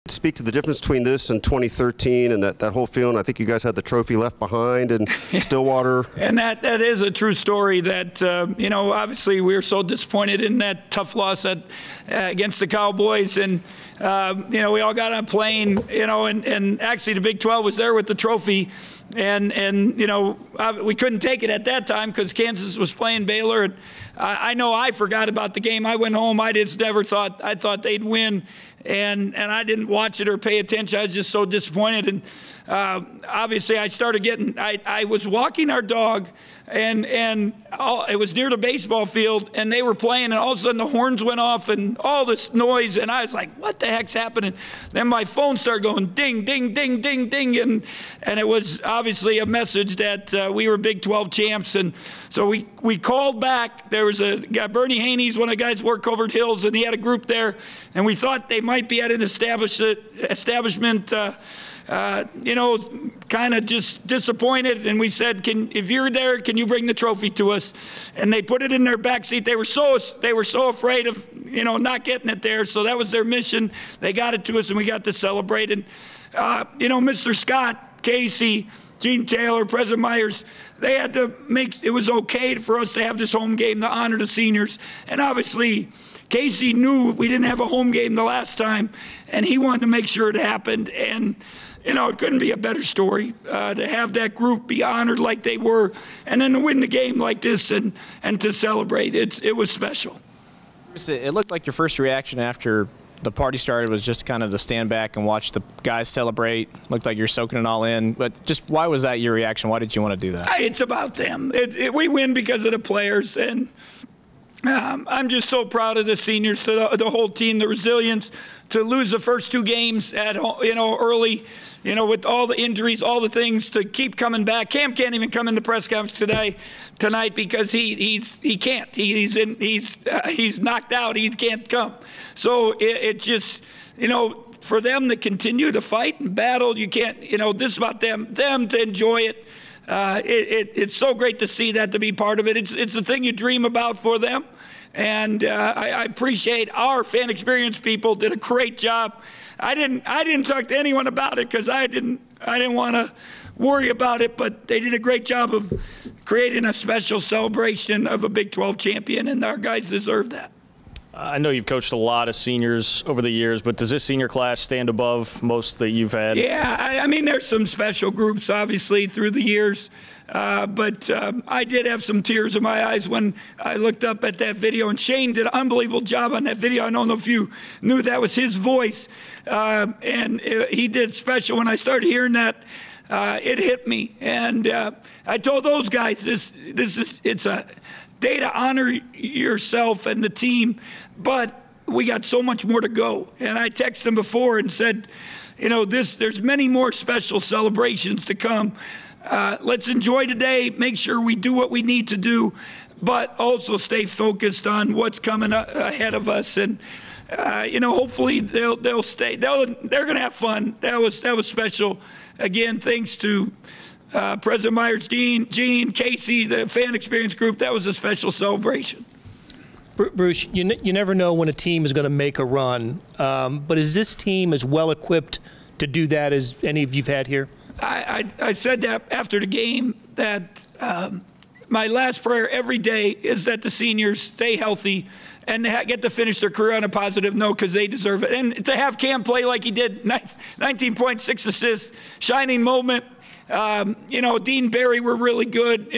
Speak to the difference between this and 2013 and that whole feeling. I think you guys had the trophy left behind in Stillwater. And that is a true story that, obviously we were so disappointed in that tough loss against the Cowboys. And, we all got on a plane, and actually the Big 12 was there with the trophy. And we couldn't take it at that time because Kansas was playing Baylor. And I know I forgot about the game. I went home. I thought they'd win. And I didn't watch it or pay attention. I was just so disappointed. And obviously I started getting, I was walking our dog, and it was near the baseball field, and they were playing, and all of a sudden the horns went off and all this noise, and I was like, what the heck's happening? Then my phone started going ding, ding, ding, ding, ding, and it was obviously a message that we were Big 12 champs. And so we called back. There was a guy, Bernie Haney's one of the guys who worked Covert Hills, and he had a group there, and we thought they might be at an establishment, kind of just disappointed. And we said, if you're there, can you bring the trophy to us? And they put it in their back seat. They were so afraid of, not getting it there. So that was their mission. They got it to us, and we got to celebrate. And, Mr. Scott, Casey, Gene Taylor, President Myers, they had to make it was okay for us to have this home game to honor the seniors. And obviously, Casey knew we didn't have a home game the last time, and he wanted to make sure it happened. And, it couldn't be a better story to have that group be honored like they were, and then to win the game like this and to celebrate. It was special. It looked like your first reaction after the party started was just kind of to stand back and watch the guys celebrate. Looked like you're soaking it all in. But just why was that your reaction? Why did you want to do that? It's about them. We win because of the players, and I'm just so proud of the seniors, to the whole team, the resilience to lose the first two games at early, with all the injuries, all the things, to keep coming back. Cam can't even come into press conference tonight because he can't. He's knocked out. He can't come. So it just, for them to continue to fight and battle, you can't. This is about them to enjoy it. It's so great to see that, to be part of it. It's the thing you dream about for them. And I appreciate our fan experience people did a great job. I didn't talk to anyone about it because I didn't want to worry about it, but they did a great job of creating a special celebration of a Big 12 champion, and our guys deserve that. I know you've coached a lot of seniors over the years, but does this senior class stand above most that you've had? Yeah, I mean, there's some special groups, obviously, through the years. But I did have some tears in my eyes when I looked up at that video. And Shane did an unbelievable job on that video. I don't know if you knew that was his voice. And he did special. When I started hearing that, it hit me. And I told those guys, it's a day to honor yourself and the team, but we got so much more to go. And I texted them before and said, there's many more special celebrations to come. Let's enjoy today, make sure we do what we need to do, but also stay focused on what's coming ahead of us. And hopefully they'll stay. They're going to have fun. That was special. Again, thanks to President Myers, Gene, Casey, the fan experience group. That was a special celebration. Bruce, you never know when a team is going to make a run, but is this team as well equipped to do that as any of you've had here? I said that after the game, that my last prayer every day is that the seniors stay healthy and get to finish their career on a positive note, because they deserve it. And to have Cam play like he did, 19.6 assists, shining moment. Dean Barry were really good.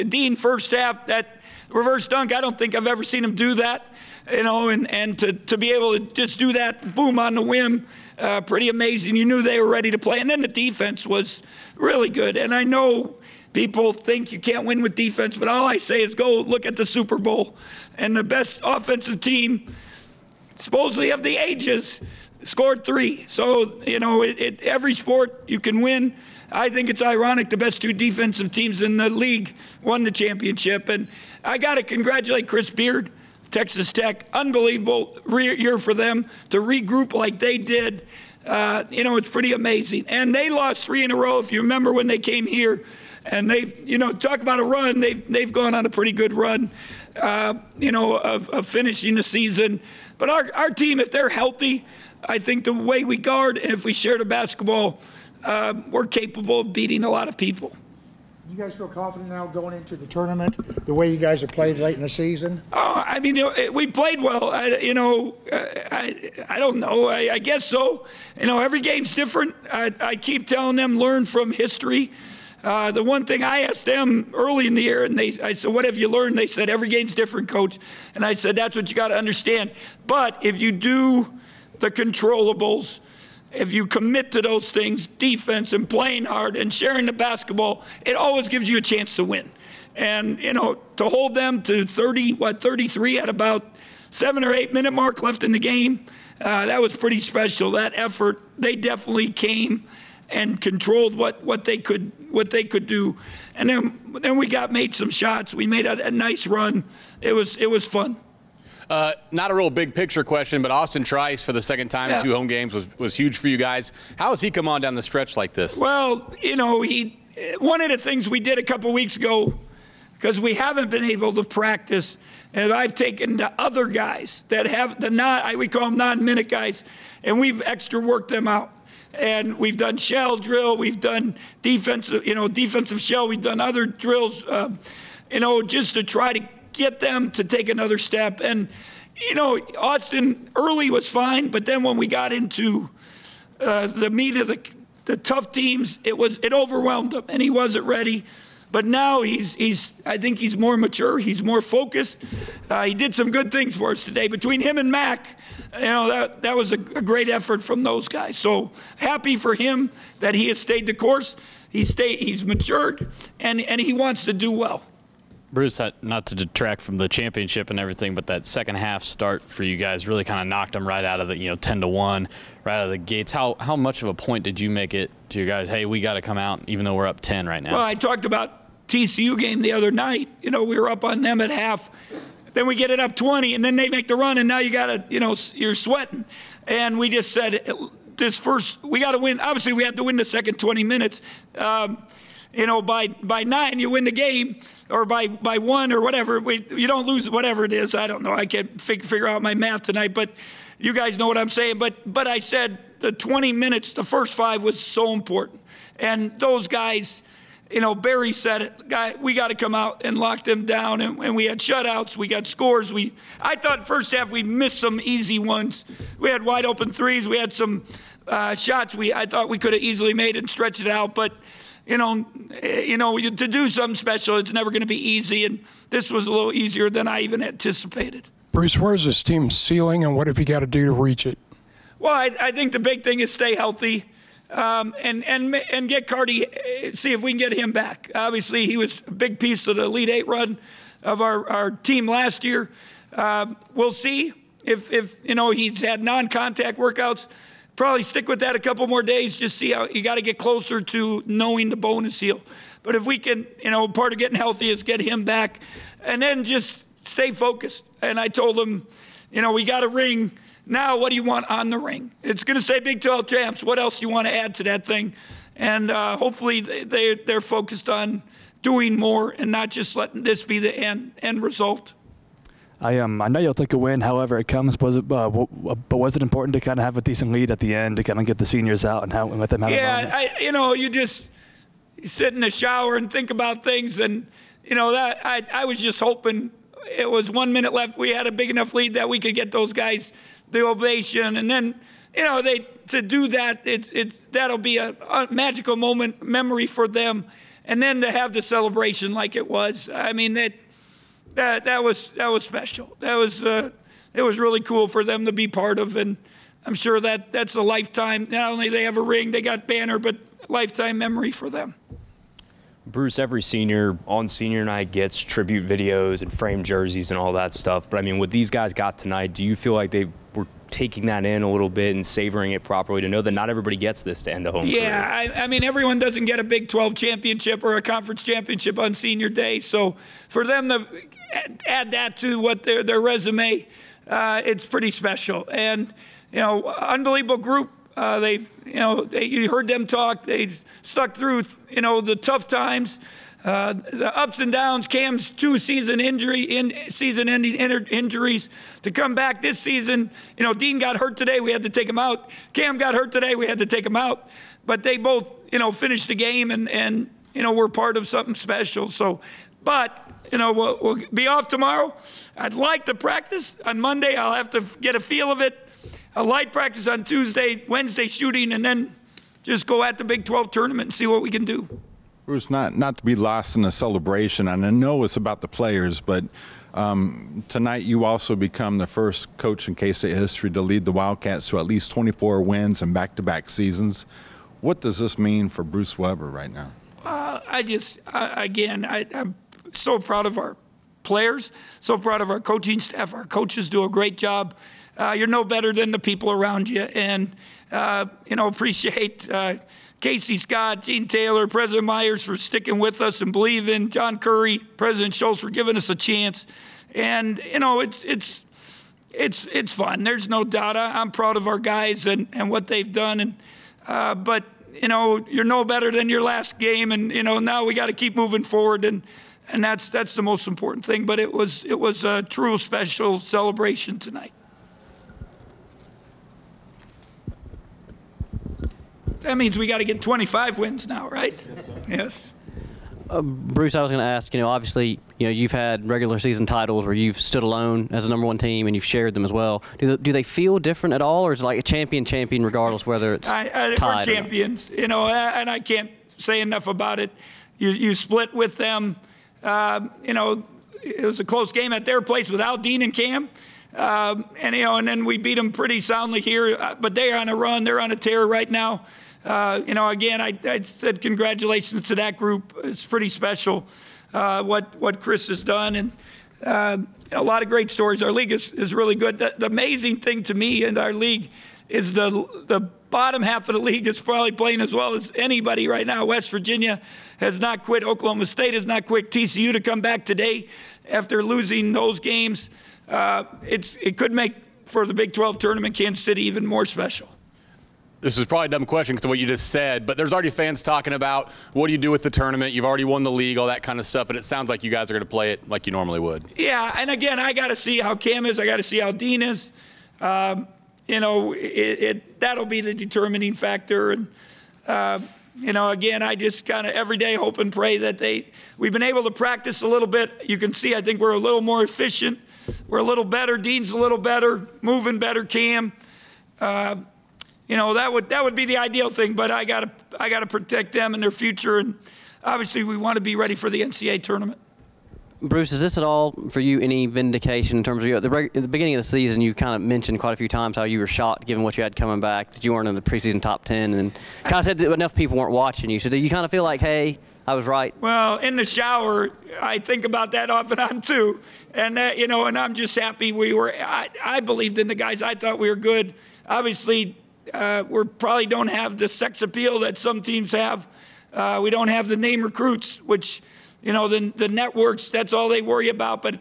Dean first half, that reverse dunk, I don't think I've ever seen him do that. And to be able to just do that, boom, on the whim, pretty amazing. You knew they were ready to play. And then the defense was really good. And I know people think you can't win with defense, but all I say is go look at the Super Bowl. And the best offensive team, supposedly of the ages, scored 3. So, every sport you can win. I think it's ironic the best 2 defensive teams in the league won the championship. And I got to congratulate Chris Beard, Texas Tech. Unbelievable year for them to regroup like they did. It's pretty amazing. And they lost 3 in a row, if you remember when they came here. And they've, talk about a run, they've gone on a pretty good run, of finishing the season. But our team, if they're healthy, I think the way we guard, and if we share the basketball, we're capable of beating a lot of people. You guys feel confident now going into the tournament, the way you guys have played late in the season? Oh, I mean, we played well. I don't know. I guess so. Every game's different. I keep telling them, learn from history. The one thing I asked them early in the year, and I said, what have you learned? They said, every game's different, Coach. And I said, that's what you got to understand. But if you do the controllables, if you commit to those things, defense and playing hard and sharing the basketball, it always gives you a chance to win. And, to hold them to 33 at about 7 or 8 minute mark left in the game, that was pretty special. That effort, they definitely came and controlled what they could do. And then we made some shots. We made a nice run. It was fun. Not a real big picture question, but Austin Trice for the second time in 2 home games was huge for you guys. How has he come on down the stretch like this? Well, one of the things we did a couple weeks ago, because we haven't been able to practice, and I've taken the other guys that have we call them non-minute guys, and we've extra worked them out. And we've done shell drill, we've done defensive shell, we've done other drills, just to try to get them to take another step. And, Austin early was fine, but then when we got into the meat of the tough teams, it overwhelmed him, and he wasn't ready. But now I think he's more mature, he's more focused. He did some good things for us today. Between him and Mac, that was a great effort from those guys. So happy for him that he has stayed the course. He's matured, and he wants to do well. Bruce, not to detract from the championship and everything, but that second half start for you guys really kind of knocked them right out of the 10-1, right out of the gates. How much of a point did you make it to your guys? Hey, we got to come out even though we're up 10 right now. Well, I talked about TCU game the other night. We were up on them at half. Then we get it up 20, and then they make the run, and now you got to, you're sweating. And we just said we got to win. Obviously, we had to win the second 20 minutes. By 9 you win the game, or by 1 or whatever. You don't lose whatever it is. I don't know. I can't figure out my math tonight, but you guys know what I'm saying. But I said the 20 minutes, the first 5 was so important. And those guys, Barry said it, we got to come out and lock them down. And we had shutouts. We got scores. I thought first half we missed some easy ones. We had wide open threes. We had some shots I thought we could have easily made and stretched it out. But to do something special, it's never going to be easy, and this was a little easier than I even anticipated. Bruce, where's this team's ceiling, and what have you got to do to reach it? Well, I think the big thing is stay healthy, and get Cardi. See if we can get him back. Obviously, he was a big piece of the Elite 8 run of our team last year. We'll see if he's had non-contact workouts. Probably stick with that a couple more days, just see how you got to get closer to knowing the bonus heel. But if we can, part of getting healthy is get him back, and then just stay focused. And I told him, we got a ring. Now, what do you want on the ring? It's going to say Big 12 champs. What else do you want to add to that thing? And hopefully they're focused on doing more and not just letting this be the end result. I know you'll take a win, however it comes, but was it important to kind of have a decent lead at the end to kind of get the seniors out and let them have a moment? You just sit in the shower and think about things, and I was just hoping it was 1 minute left. We had a big enough lead that we could get those guys the ovation, and then to do that, that'll be a magical memory for them, and then to have the celebration like it was. I mean that was special. It was really cool for them to be part of, and I'm sure that's a lifetime. Not only they have a ring, they got banner, but lifetime memory for them. Bruce, every senior on senior night gets tribute videos and framed jerseys and all that stuff. But I mean, what these guys got tonight, do you feel like they were taking that in a little bit and savoring it properly to know that not everybody gets this to end a home career? I mean, everyone doesn't get a Big 12 championship or a conference championship on senior day. So for them to add that to what their resume, it's pretty special. And, unbelievable group. You heard them talk. They stuck through, the tough times. the ups and downs, Cam's 2 season-ending injuries, to come back this season. You know, Dean got hurt today. We had to take him out. Cam got hurt today. We had to take him out. But they both, you know, finished the game and you know, we're part of something special. So, but, you know, we'll be off tomorrow. I'd like to practice. On Monday, I'll have to get a feel of it. A light practice on Tuesday, Wednesday shooting, and then just go at the Big 12 tournament and see what we can do. Bruce, not to be lost in the celebration, and I know it's about the players, but tonight you also become the first coach in K-State history to lead the Wildcats to at least 24 wins in back-to-back seasons. What does this mean for Bruce Weber right now? I'm so proud of our players, so proud of our coaching staff. Our coaches do a great job. You're no better than the people around you, and you know, appreciate Casey Scott, Gene Taylor, President Myers for sticking with us and believing, John Curry, President Schultz for giving us a chance. And you know, it's fun. There's no doubt. I'm proud of our guys and what they've done. And but you know, you're no better than your last game, and you know, now we got to keep moving forward, and that's the most important thing. But it was a true special celebration tonight. That means we got to get 25 wins now, right? Yes. Bruce, I was going to ask, you know, obviously, you know, you've had regular season titles where you've stood alone as a #1 team and you've shared them as well. Do they feel different at all, or is it like a champion regardless whether it's tied? We're champions, you know, and I can't say enough about it. You split with them. You know, it was a close game at their place without Dean and Cam. And, you know, and then we beat them pretty soundly here. But they're on a run. They're on a tear right now. You know, again, I said congratulations to that group. It's pretty special what Chris has done. And a lot of great stories. Our league is really good. The amazing thing to me in our league is the bottom half of the league is probably playing as well as anybody right now. West Virginia has not quit. Oklahoma State has not quit. TCU to come back today after losing those games. It could make, for the Big 12 tournament, Kansas City even more special. This is probably a dumb question because of what you just said, but there's already fans talking about what do you do with the tournament? You've already won the league, all that kind of stuff, but it sounds like you guys are going to play it like you normally would. Yeah, and again, I got to see how Cam is. I got to see how Dean is. You know, that'll be the determining factor. And, you know, again, I just kind of every day hope and pray that we've been able to practice a little bit. You can see, I think we're a little more efficient. We're a little better. Dean's a little better, moving better, Cam. You know, that would be the ideal thing, but I gotta protect them and their future, and obviously we want to be ready for the NCAA tournament. Bruce, is this at all for you any vindication in terms of at the beginning of the season? You kind of mentioned quite a few times how you were shocked, given what you had coming back, that you weren't in the preseason top 10, and kind of said that enough people weren't watching you. So do you kind of feel like, hey, I was right? Well, in the shower, I think about that off and on too, and you know, and I'm just happy we were. I believed in the guys. I thought we were good. Obviously. We probably don't have the sex appeal that some teams have. We don't have the name recruits, which, you know, the networks, that's all they worry about. But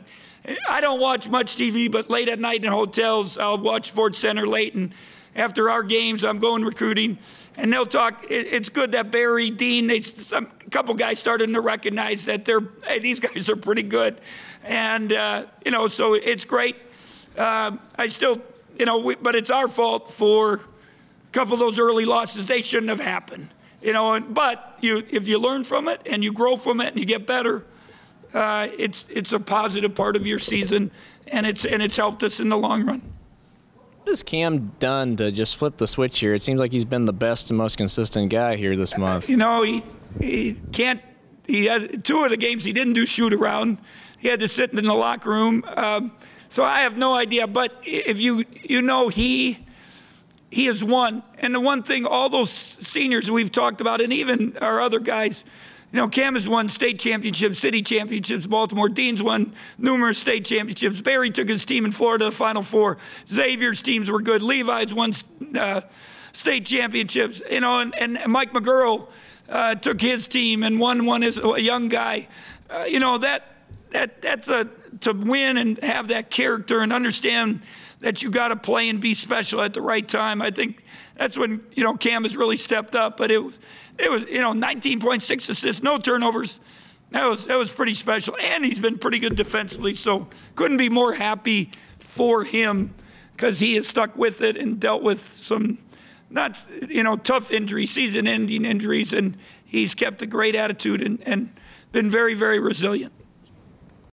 I don't watch much TV, but late at night in hotels, I'll watch SportsCenter late. And after our games, I'm going recruiting. And they'll talk. It's good that Barry, Dean, a couple guys started to recognize that hey, these guys are pretty good. And, you know, so it's great. I still, you know, but it's our fault for couple of those early losses. They shouldn't have happened, you know. But if you learn from it and you grow from it and you get better, it's a positive part of your season, and it's helped us in the long run. What has Cam done to just flip the switch here? It seems like he's been the best and most consistent guy here this month. You know, he can't. He has 2 of the games he didn't do shoot around. He had to sit in the locker room. So I have no idea. But if you know he has won. And the one thing, all those seniors we've talked about, and even our other guys, you know, Cam has won state championships, city championships, Baltimore. Dean's won numerous state championships. Barry took his team in Florida to the Final Four. Xavier's teams were good. Levi's won state championships. You know, and Mike McGurl took his team and won one as a young guy. You know, that's to win and have that character and understand that you got to play and be special at the right time. I think that's when, you know, Cam has really stepped up. But it was, you know, 19.6 assists, no turnovers. That was pretty special, and he's been pretty good defensively, so couldn't be more happy for him because he has stuck with it and dealt with some tough injuries, season-ending injuries, and he's kept a great attitude and been very, very resilient.